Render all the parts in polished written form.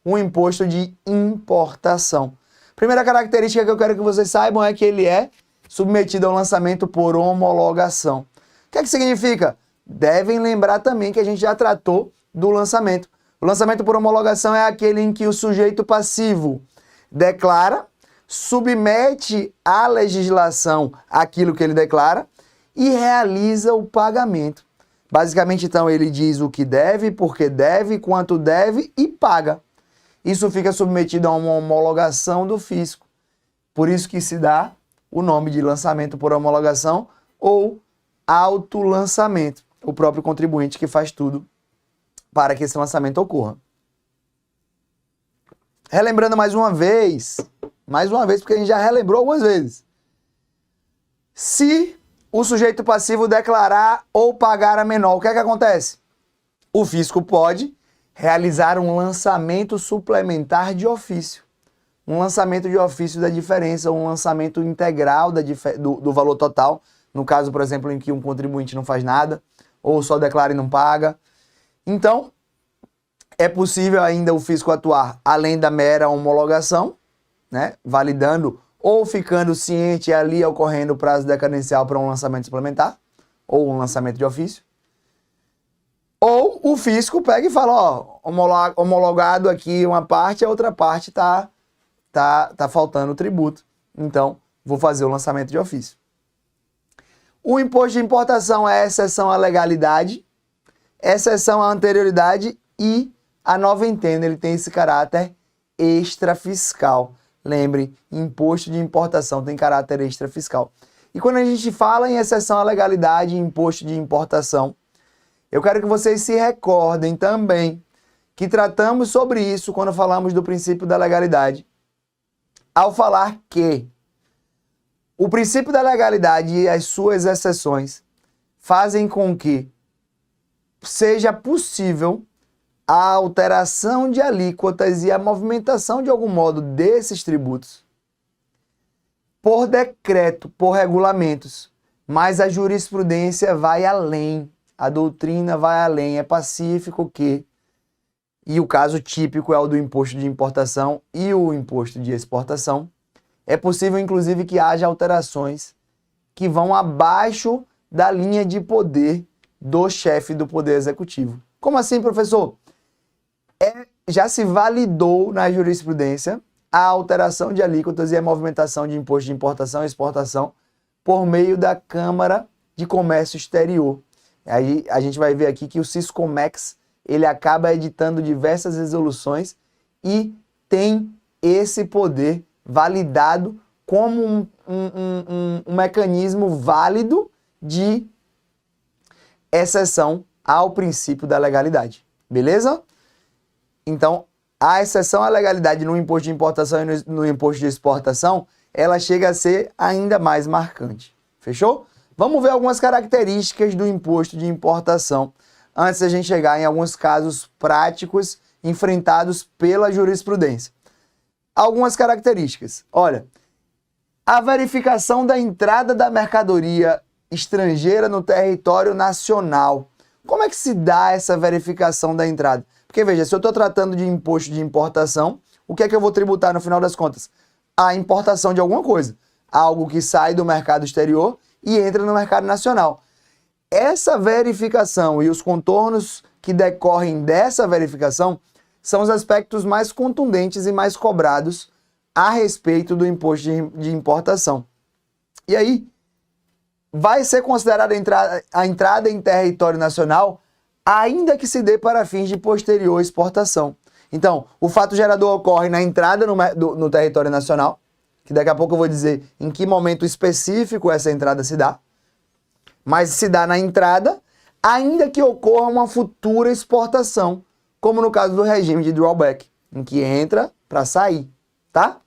o imposto de importação. Primeira característica que eu quero que vocês saibam é que ele é submetido ao lançamento por homologação. O que é que significa? Devem lembrar também que a gente já tratou do lançamento. O lançamento por homologação é aquele em que o sujeito passivo declara, submete à legislação aquilo que ele declara e realiza o pagamento. Basicamente, então, ele diz o que deve, por que deve, quanto deve e paga. Isso fica submetido a uma homologação do fisco. Por isso que se dá o nome de lançamento por homologação ou autolançamento. O próprio contribuinte que faz tudo para que esse lançamento ocorra. Relembrando mais uma vez, porque a gente já relembrou algumas vezes. Se o sujeito passivo declarar ou pagar a menor, o que é que acontece? O fisco pode realizar um lançamento suplementar de ofício. Um lançamento de ofício da diferença, um lançamento integral do valor total, no caso, por exemplo, em que um contribuinte não faz nada, ou só declara e não paga. Então, é possível ainda o fisco atuar além da mera homologação, né, validando ou ficando ciente ali ocorrendo o prazo decadencial para um lançamento suplementar, ou um lançamento de ofício. Ou o fisco pega e fala, ó, homologado aqui uma parte, a outra parte tá faltando o tributo. Então, vou fazer o lançamento de ofício. O imposto de importação é exceção à legalidade, exceção à anterioridade e a noventena, ele tem esse caráter extrafiscal. Lembre, imposto de importação tem caráter extrafiscal. E quando a gente fala em exceção à legalidade e imposto de importação, eu quero que vocês se recordem também que tratamos sobre isso quando falamos do princípio da legalidade. Ao falar que o princípio da legalidade e as suas exceções fazem com que seja possível a alteração de alíquotas e a movimentação de algum modo desses tributos por decreto, por regulamentos, mas a jurisprudência vai além, a doutrina vai além, é pacífico que, e o caso típico é o do imposto de importação e o imposto de exportação, é possível inclusive que haja alterações que vão abaixo da linha de poder do chefe do Poder Executivo. Como assim, professor? Já se validou na jurisprudência a alteração de alíquotas e a movimentação de imposto de importação e exportação por meio da Câmara de Comércio Exterior. Aí a gente vai ver aqui que o Siscomex ele acaba editando diversas resoluções e tem esse poder validado como um mecanismo válido de exceção ao princípio da legalidade. Beleza? Então, a exceção à legalidade no imposto de importação e no imposto de exportação, ela chega a ser ainda mais marcante. Fechou? Vamos ver algumas características do imposto de importação, antes da gente chegar em alguns casos práticos enfrentados pela jurisprudência. Algumas características. Olha, a verificação da entrada da mercadoria estrangeira no território nacional. Como é que se dá essa verificação da entrada? Porque, veja, se eu estou tratando de imposto de importação, o que é que eu vou tributar no final das contas? A importação de alguma coisa. Algo que sai do mercado exterior e entra no mercado nacional. Essa verificação e os contornos que decorrem dessa verificação são os aspectos mais contundentes e mais cobrados a respeito do imposto de importação. E aí, vai ser considerada a entrada em território nacional ainda que se dê para fins de posterior exportação. Então, o fato gerador ocorre na entrada no território nacional, que daqui a pouco eu vou dizer em que momento específico essa entrada se dá, mas se dá na entrada, ainda que ocorra uma futura exportação, como no caso do regime de drawback, em que entra para sair, tá?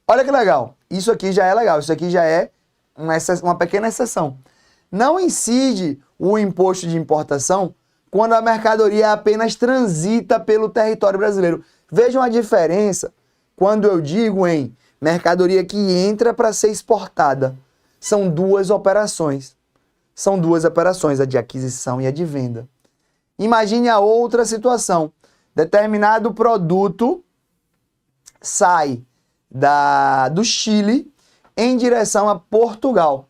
Olha que legal, isso aqui já é legal, isso aqui já é uma pequena exceção. Não incide o imposto de importação quando a mercadoria apenas transita pelo território brasileiro. Vejam a diferença quando eu digo em mercadoria que entra para ser exportada. São duas operações. A de aquisição e a de venda. Imagine a outra situação. Determinado produto sai do Chile em direção a Portugal.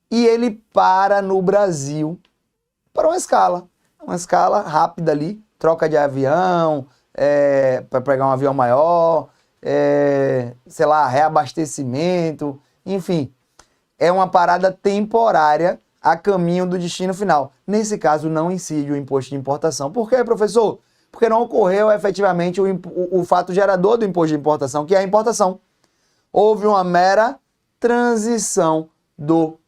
E ele para no Brasil para uma escala rápida ali, troca de avião, para pegar um avião maior, sei lá, reabastecimento, enfim. É uma parada temporária a caminho do destino final. Nesse caso, não incide o imposto de importação. Por quê, professor? Porque não ocorreu efetivamente o fato gerador do imposto de importação, que é a importação. Houve uma mera transição do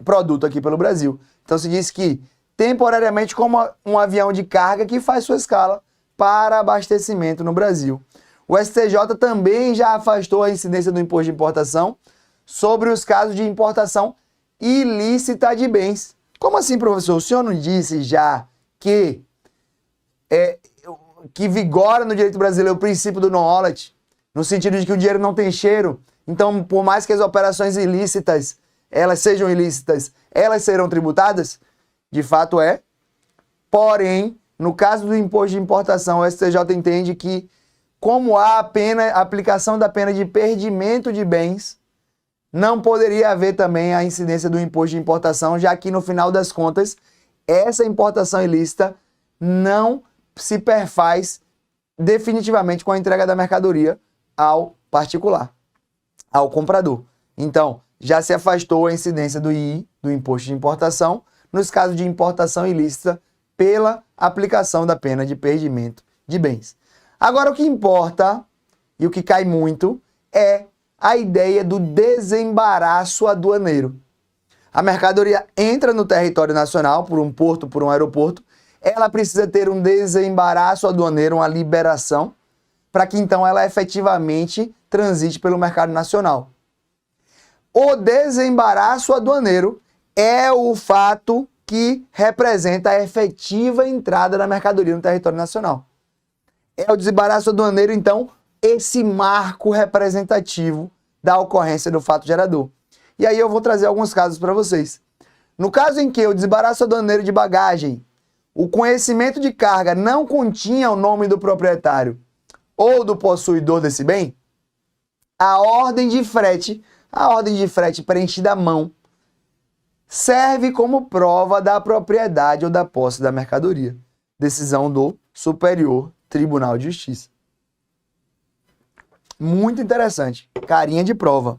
produto aqui pelo Brasil. Então se diz que, temporariamente, como um avião de carga que faz sua escala para abastecimento no Brasil. O STJ também já afastou a incidência do imposto de importação sobre os casos de importação ilícita de bens. Como assim, professor? O senhor não disse já que vigora no direito brasileiro o princípio do non-olet, no sentido de que o dinheiro não tem cheiro? Então, por mais que as operações ilícitas, elas sejam ilícitas, elas serão tributadas? De fato é. Porém, no caso do imposto de importação, o STJ entende que, como há a aplicação da pena de perdimento de bens, não poderia haver também a incidência do imposto de importação, já que, no final das contas, essa importação ilícita não se perfaz definitivamente com a entrega da mercadoria ao particular, ao comprador. Então, já se afastou a incidência do II, do imposto de importação, nos casos de importação ilícita pela aplicação da pena de perdimento de bens. Agora, o que importa, e o que cai muito, é a ideia do desembaraço aduaneiro. A mercadoria entra no território nacional, por um porto, por um aeroporto, ela precisa ter um desembaraço aduaneiro, uma liberação, para que então ela efetivamente transite pelo mercado nacional. O desembaraço aduaneiro é o fato que representa a efetiva entrada da mercadoria no território nacional. É o desembaraço aduaneiro, então, esse marco representativo da ocorrência do fato gerador. E aí eu vou trazer alguns casos para vocês. No caso em que o desembaraço aduaneiro de bagagem, o conhecimento de carga não continha o nome do proprietário ou do possuidor desse bem, a ordem de frete preenchida à mão, serve como prova da propriedade ou da posse da mercadoria. Decisão do Superior Tribunal de Justiça. Muito interessante. Carinha de prova.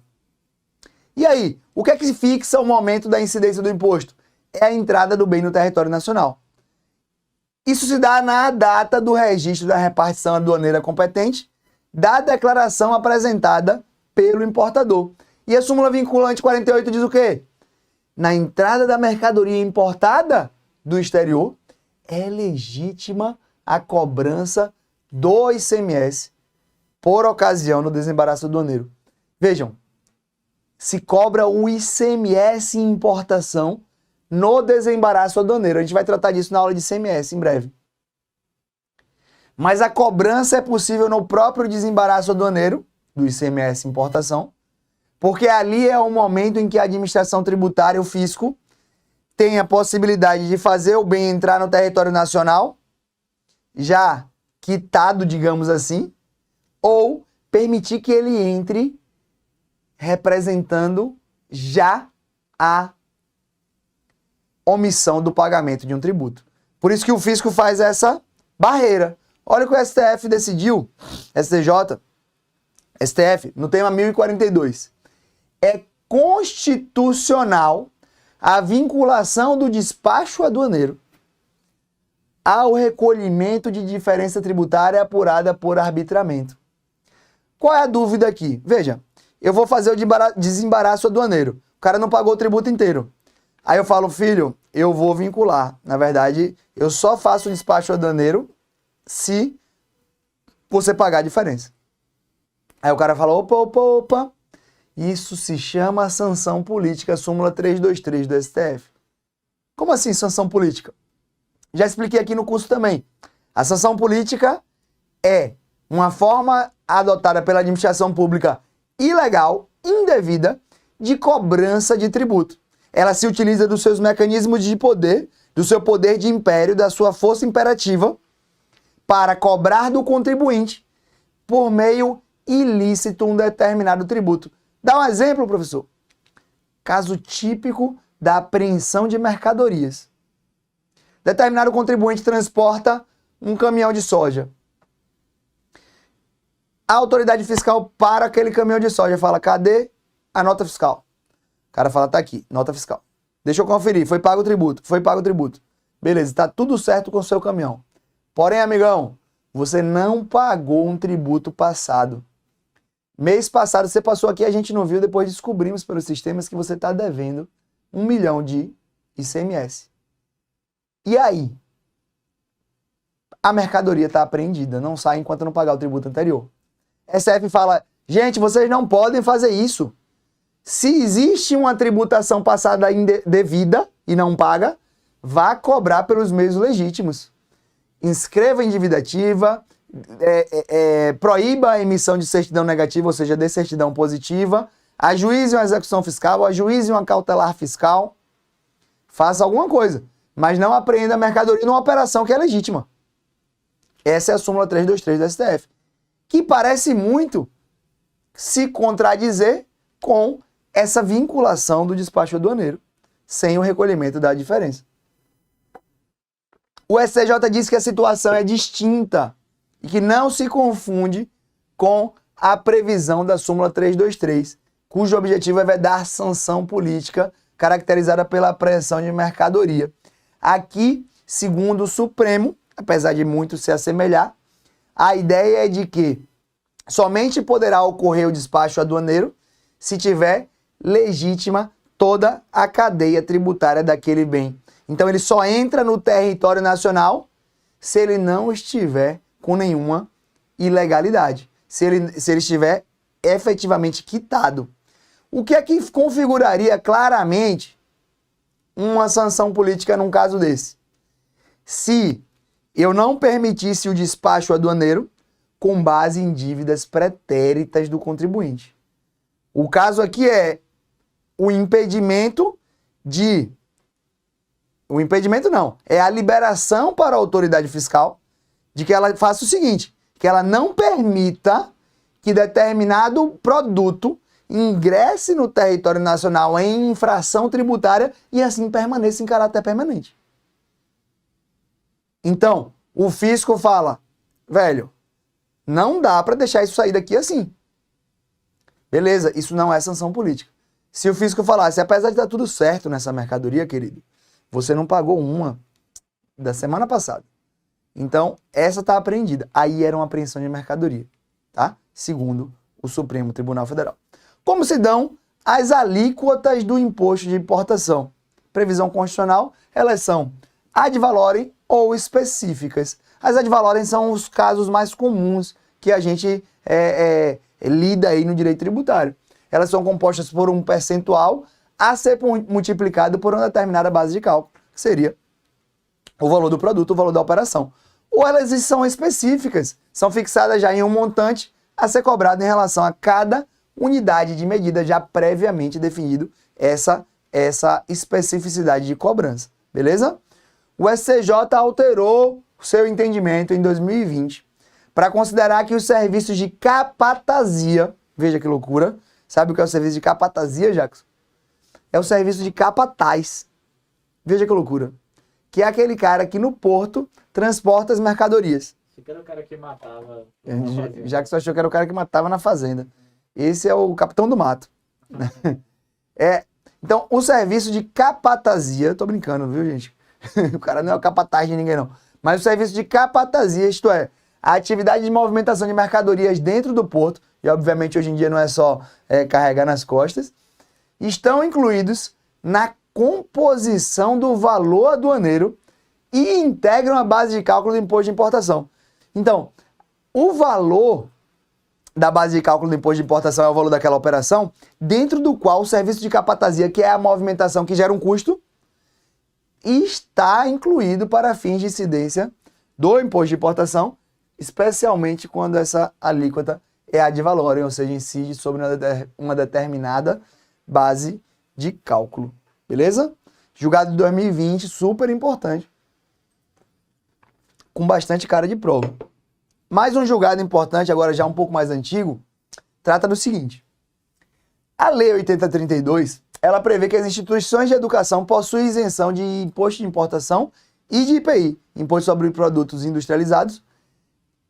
E aí, o que é que fixa o momento da incidência do imposto? É a entrada do bem no território nacional. Isso se dá na data do registro da repartição aduaneira competente, da declaração apresentada pelo importador. E a súmula vinculante 48 diz o quê? Na entrada da mercadoria importada do exterior, é legítima a cobrança do ICMS por ocasião do desembaraço aduaneiro. Vejam, se cobra o ICMS em importação no desembaraço aduaneiro. A gente vai tratar disso na aula de ICMS em breve. Mas a cobrança é possível no próprio desembaraço aduaneiro do ICMS importação, porque ali é o momento em que a administração tributária, o fisco, tem a possibilidade de fazer o bem entrar no território nacional, já quitado, digamos assim, ou permitir que ele entre representando já a omissão do pagamento de um tributo. Por isso que o fisco faz essa barreira. Olha o que o STF decidiu, STF, no tema 1042. É constitucional a vinculação do despacho aduaneiro ao recolhimento de diferença tributária apurada por arbitramento. Qual é a dúvida aqui? Veja, eu vou fazer o desembaraço aduaneiro. O cara não pagou o tributo inteiro. Aí eu falo, filho, eu vou vincular. Na verdade, eu só faço o despacho aduaneiro se você pagar a diferença. Aí o cara fala, opa. Isso se chama sanção política, súmula 323 do STF. Como assim sanção política? Já expliquei aqui no curso também. A sanção política é uma forma adotada pela administração pública ilegal, indevida, de cobrança de tributo. Ela se utiliza dos seus mecanismos de poder, do seu poder de império, da sua força imperativa, para cobrar do contribuinte por meio ilícito um determinado tributo. Dá um exemplo, professor. Caso típico da apreensão de mercadorias. Determinado contribuinte transporta um caminhão de soja. A autoridade fiscal para aquele caminhão de soja fala, cadê a nota fiscal? O cara fala, tá aqui, nota fiscal. Deixa eu conferir, foi pago o tributo, foi pago o tributo. Beleza, tá tudo certo com o seu caminhão. Porém, amigão, você não pagou um tributo passado. Mês passado você passou aqui, a gente não viu, depois descobrimos pelos sistemas que você está devendo 1 milhão de ICMS. E aí? A mercadoria está apreendida, não sai enquanto não pagar o tributo anterior. SF fala, gente, vocês não podem fazer isso. Se existe uma tributação passada indevida e não paga, vá cobrar pelos meios legítimos. Inscreva em dívida ativa, proíba a emissão de certidão negativa, ou seja, de certidão positiva, ajuize uma execução fiscal, ajuize uma cautelar fiscal, faça alguma coisa, mas não apreenda a mercadoria numa operação que é legítima. Essa é a súmula 323 do STF, que parece muito se contradizer com essa vinculação do despacho aduaneiro, sem o recolhimento da diferença. O STJ diz que a situação é distinta e que não se confunde com a previsão da súmula 323, cujo objetivo é vedar sanção política caracterizada pela apreensão de mercadoria. Aqui, segundo o Supremo, apesar de muito se assemelhar, a ideia é de que somente poderá ocorrer o despacho aduaneiro se tiver legítima toda a cadeia tributária daquele bem. Então ele só entra no território nacional se ele não estiver com nenhuma ilegalidade, se ele estiver efetivamente quitado. O que é que configuraria claramente uma sanção política num caso desse? Se eu não permitisse o despacho aduaneiro com base em dívidas pretéritas do contribuinte. O caso aqui é o impedimento de... O impedimento não, é a liberação para a autoridade fiscal de que ela faça o seguinte, que ela não permita que determinado produto ingresse no território nacional em infração tributária e assim permaneça em caráter permanente. Então, o fisco fala, velho, não dá para deixar isso sair daqui assim. Beleza, isso não é sanção política. Se o fisco falasse, apesar de estar tudo certo nessa mercadoria, querido, você não pagou uma da semana passada. Então, essa está apreendida. Aí era uma apreensão de mercadoria, tá? Segundo o Supremo Tribunal Federal. Como se dão as alíquotas do imposto de importação? Previsão constitucional, elas são ad valorem ou específicas. As ad valorem são os casos mais comuns que a gente lida aí no direito tributário. Elas são compostas por um percentual a ser multiplicado por uma determinada base de cálculo, que seria o valor do produto, o valor da operação. Ou elas são específicas, são fixadas já em um montante a ser cobrado em relação a cada unidade de medida já previamente definido essa especificidade de cobrança, beleza? O STJ alterou o seu entendimento em 2020 para considerar que os serviços de capatazia, veja que loucura, sabe o que é o serviço de capatazia, Jackson? É o serviço de capataz, veja que loucura, que é aquele cara que no porto transporta as mercadorias. Esse era o cara que matava. Jackson achou que era o cara que matava na fazenda. Esse é o capitão do mato. Então, o serviço de capatazia, tô brincando, viu, gente? O cara não é o capataz de ninguém, não. Mas o serviço de capatazia, isto é, a atividade de movimentação de mercadorias dentro do porto, e obviamente hoje em dia não é só carregar nas costas, estão incluídos na composição do valor aduaneiro e integram a base de cálculo do imposto de importação. Então, o valor da base de cálculo do imposto de importação é o valor daquela operação, dentro do qual o serviço de capatazia, que é a movimentação que gera um custo, está incluído para fins de incidência do imposto de importação, especialmente quando essa alíquota é ad valorem, ou seja, incide sobre uma determinada base de cálculo. Beleza? Julgado de 2020, super importante. com bastante cara de prova. Mais um julgado importante, agora já um pouco mais antigo, trata do seguinte. A Lei 8032, ela prevê que as instituições de educação possuem isenção de imposto de importação e de IPI, Imposto sobre Produtos Industrializados,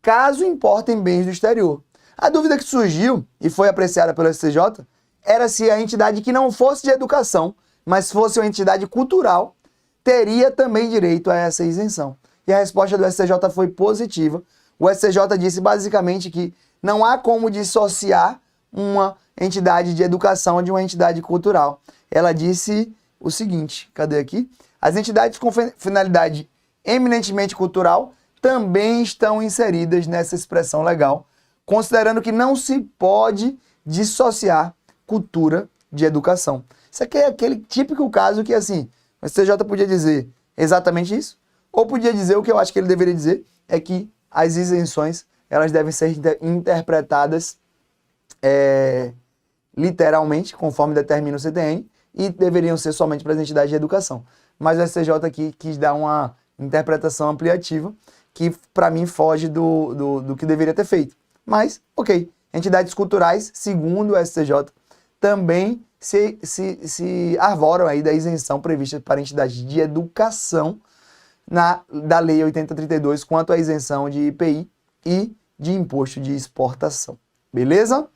caso importem bens do exterior. A dúvida que surgiu e foi apreciada pelo STJ era se a entidade que não fosse de educação, mas fosse uma entidade cultural, teria também direito a essa isenção. E a resposta do STJ foi positiva. O STJ disse basicamente que não há como dissociar uma entidade de educação de uma entidade cultural. Ela disse o seguinte, cadê aqui? As entidades com finalidade eminentemente cultural também estão inseridas nessa expressão legal, considerando que não se pode dissociar cultura de educação. Isso aqui é aquele típico caso que, assim, o STJ podia dizer exatamente isso, ou podia dizer o que eu acho que ele deveria dizer, é que as isenções, elas devem ser interpretadas literalmente, conforme determina o CTN, e deveriam ser somente para as entidades de educação. Mas o STJ aqui quis dar uma interpretação ampliativa, que para mim foge do que deveria ter feito. Mas, ok, entidades culturais, segundo o STJ, também se arvoram aí da isenção prevista para entidades de educação da Lei 8032 quanto à isenção de IPI e de imposto de exportação. Beleza?